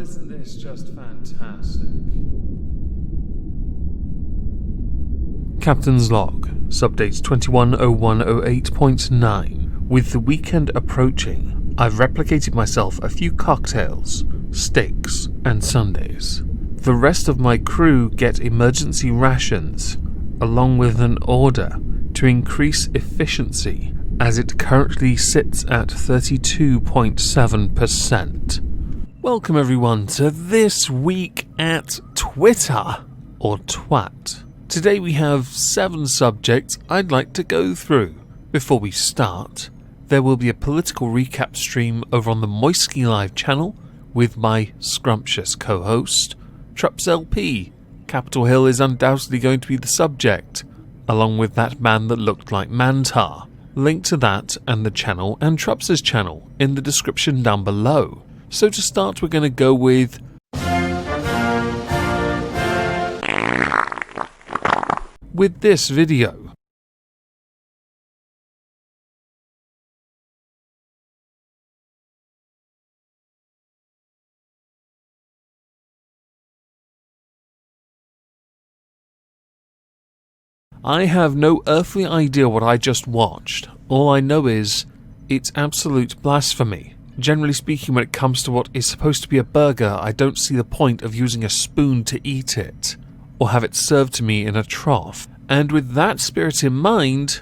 isn't this just fantastic? Captain's Log, Subdate 210108.9. With the weekend approaching, I've replicated myself a few cocktails, steaks, and sundaes. The rest of my crew get emergency rations, along with an order to increase efficiency, as it currently sits at 32.7%. Welcome everyone to This Week at Twitter, or Twat. Today we have 7 subjects I'd like to go through. Before we start, there will be a political recap stream over on the Moistonian Live channel with my scrumptious co-host, Trups LP. Capitol Hill is undoubtedly going to be the subject, along with that man that looked like Mantar. Link to that and the channel and Trups' channel in the description down below. So to start, we're going to go with this video. I have no earthly idea what I just watched. All I know is, it's absolute blasphemy. Generally speaking, when it comes to what is supposed to be a burger, I don't see the point of using a spoon to eat it, or have it served to me in a trough. And with that spirit in mind,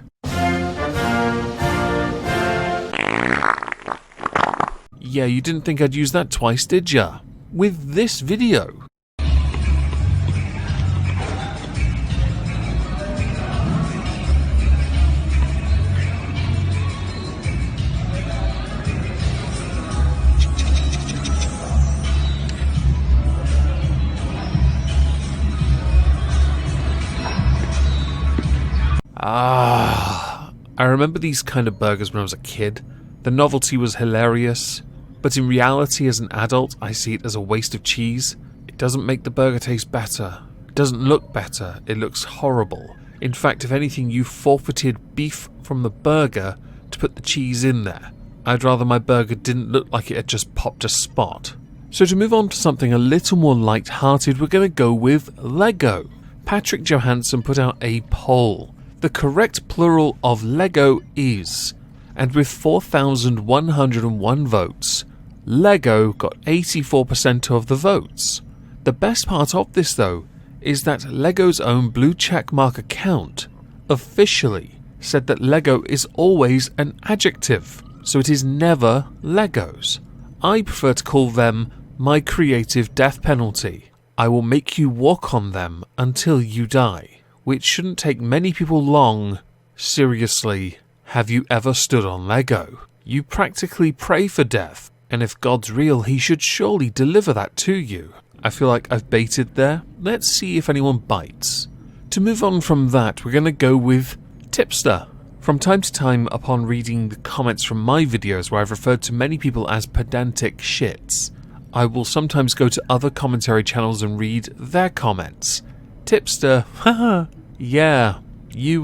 yeah, you didn't think I'd use that twice, did ya? With this video. I remember these kind of burgers when I was a kid. The novelty was hilarious, but in reality as an adult I see it as a waste of cheese. It doesn't make the burger taste better. It doesn't look better. It looks horrible. In fact, if anything, you forfeited beef from the burger to put the cheese in there. I'd rather my burger didn't look like it had just popped a spot. So to move on to something a little more light-hearted, we're going to go with Lego. Patrick Johansson put out a poll. The correct plural of Lego is, and with 4,101 votes, Lego got 84% of the votes. The best part of this though, is that Lego's own blue checkmark account officially said that Lego is always an adjective, so it is never Legos. I prefer to call them my creative death penalty. I will make you walk on them until you die. Which shouldn't take many people long. Seriously, have you ever stood on Lego? You practically pray for death, and if God's real, he should surely deliver that to you. I feel like I've baited there. Let's see if anyone bites. To move on from that, we're going to go with Tipster. From time to time, upon reading the comments from my videos where I've referred to many people as pedantic shits, I will sometimes go to other commentary channels and read their comments. Tipster, haha, yeah, you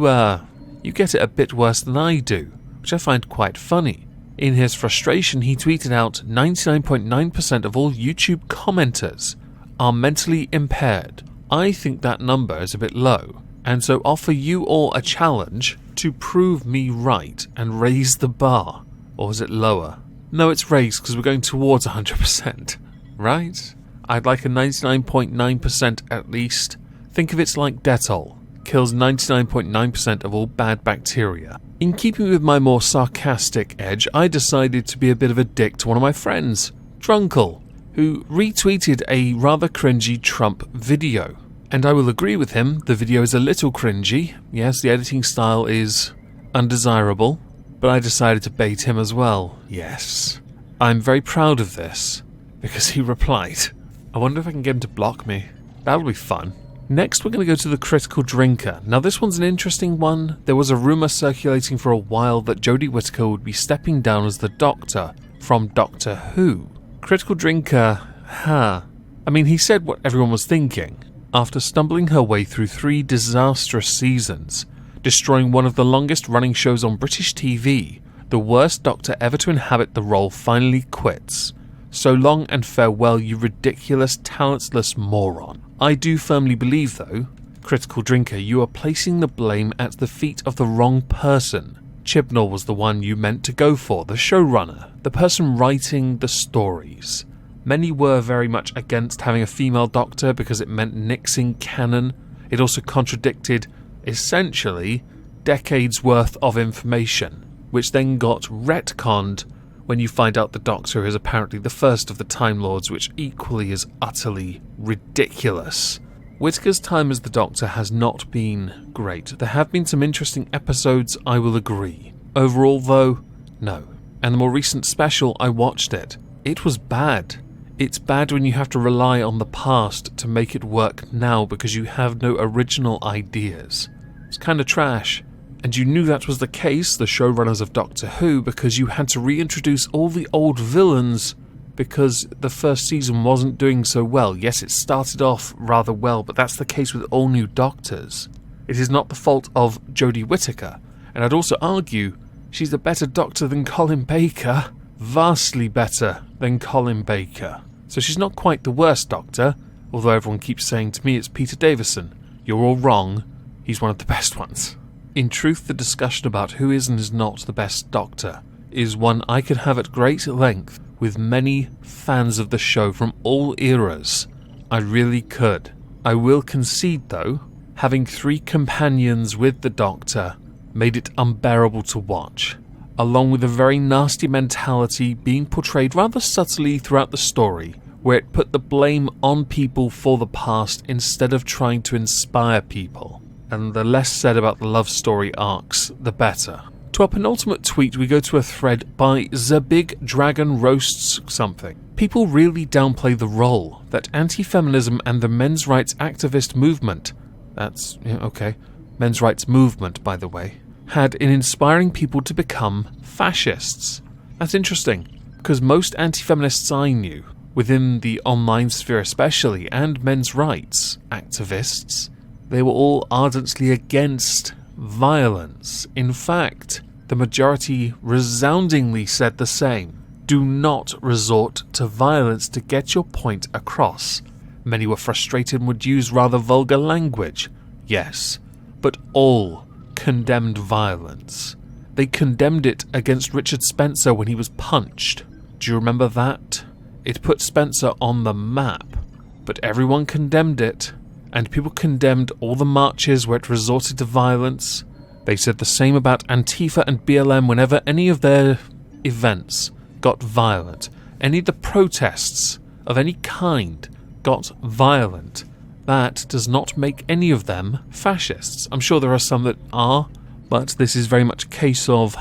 get it a bit worse than I do, which I find quite funny. In his frustration, he tweeted out 99.9% of all YouTube commenters are mentally impaired. I think that number is a bit low, and so offer you all a challenge to prove me right and raise the bar. Or is it lower? No, it's raised because we're going towards 100%, right? I'd like a 99.9% at least. Think of it like Dettol, kills 99.9% of all bad bacteria. In keeping with my more sarcastic edge, I decided to be a bit of a dick to one of my friends, Drunkle, who retweeted a rather cringy Trump video. And I will agree with him, the video is a little cringy. Yes, the editing style is undesirable, but I decided to bait him as well. Yes, I'm very proud of this, because he replied. I wonder if I can get him to block me. That'll be fun. Next, we're going to go to the Critical Drinker. Now, this one's an interesting one. There was a rumour circulating for a while that Jodie Whittaker would be stepping down as the Doctor from Doctor Who. Critical Drinker, I mean, he said what everyone was thinking. After stumbling her way through 3 disastrous seasons, destroying one of the longest-running shows on British TV, the worst Doctor ever to inhabit the role finally quits. So long and farewell, you ridiculous, talentless moron. I do firmly believe, though, Critical Drinker, you are placing the blame at the feet of the wrong person. Chibnall was the one you meant to go for, the showrunner, the person writing the stories. Many were very much against having a female doctor because it meant nixing canon. It also contradicted, essentially, decades worth of information, which then got retconned when you find out the Doctor is apparently the first of the Time Lords, which equally is utterly ridiculous. Whittaker's time as the Doctor has not been great. There have been some interesting episodes, I will agree. Overall, though, no. And the more recent special, I watched it. It was bad. It's bad when you have to rely on the past to make it work now because you have no original ideas. It's kind of trash. And you knew that was the case, the showrunners of Doctor Who, because you had to reintroduce all the old villains because the first season wasn't doing so well. Yes, it started off rather well, but that's the case with all new Doctors. It is not the fault of Jodie Whittaker, and I'd also argue she's a better Doctor than Colin Baker. Vastly better than Colin Baker. So she's not quite the worst Doctor, although everyone keeps saying to me it's Peter Davison. You're all wrong, he's one of the best ones. In truth, the discussion about who is and is not the best Doctor is one I could have at great length with many fans of the show from all eras. I really could. I will concede, though, having 3 companions with the Doctor made it unbearable to watch, along with a very nasty mentality being portrayed rather subtly throughout the story, where it put the blame on people for the past instead of trying to inspire people. And the less said about the love story arcs, the better. To our penultimate tweet, we go to a thread by The Big Dragon Roasts Something. People really downplay the role that anti-feminism and the men's rights activist movement, men's rights movement, by the way, had in inspiring people to become fascists. That's interesting, because most anti-feminists I knew, within the online sphere especially, and men's rights activists, they were all ardently against violence. In fact, the majority resoundingly said the same. Do not resort to violence to get your point across. Many were frustrated and would use rather vulgar language. Yes, but all condemned violence. They condemned it against Richard Spencer when he was punched. Do you remember that? It put Spencer on the map, but everyone condemned it. And people condemned all the marches where it resorted to violence. They said the same about Antifa and BLM whenever any of their events got violent. Any of the protests of any kind got violent. That does not make any of them fascists. I'm sure there are some that are, but this is very much a case of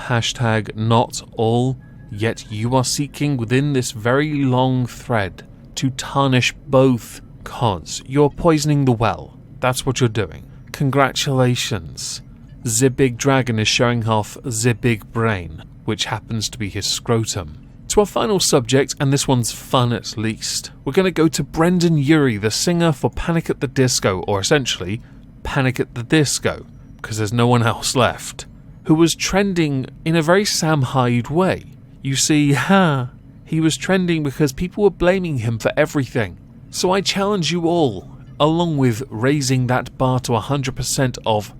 #not all, yet you are seeking within this very long thread to tarnish both cause. You're poisoning the well. That's what you're doing. Congratulations. The Big Dragon is showing off the big brain, which happens to be his scrotum. To our final subject, and this one's fun at least, we're going to go to Brendan Urie, the singer for Panic at the Disco, or essentially Panic at the Disco, because there's no one else left, who was trending in a very Sam Hyde way. You see, he was trending because people were blaming him for everything. So I challenge you all, along with raising that bar to 100% of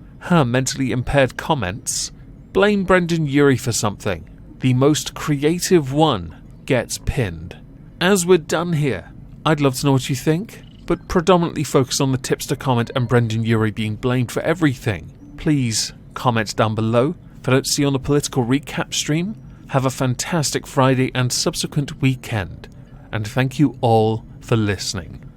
mentally impaired comments, blame Brendan Urie for something. The most creative one gets pinned. As we're done here, I'd love to know what you think, but predominantly focus on the tipster comment and Brendan Urie being blamed for everything. Please comment down below. If I don't see you on the political recap stream, have a fantastic Friday and subsequent weekend. And thank you all for listening.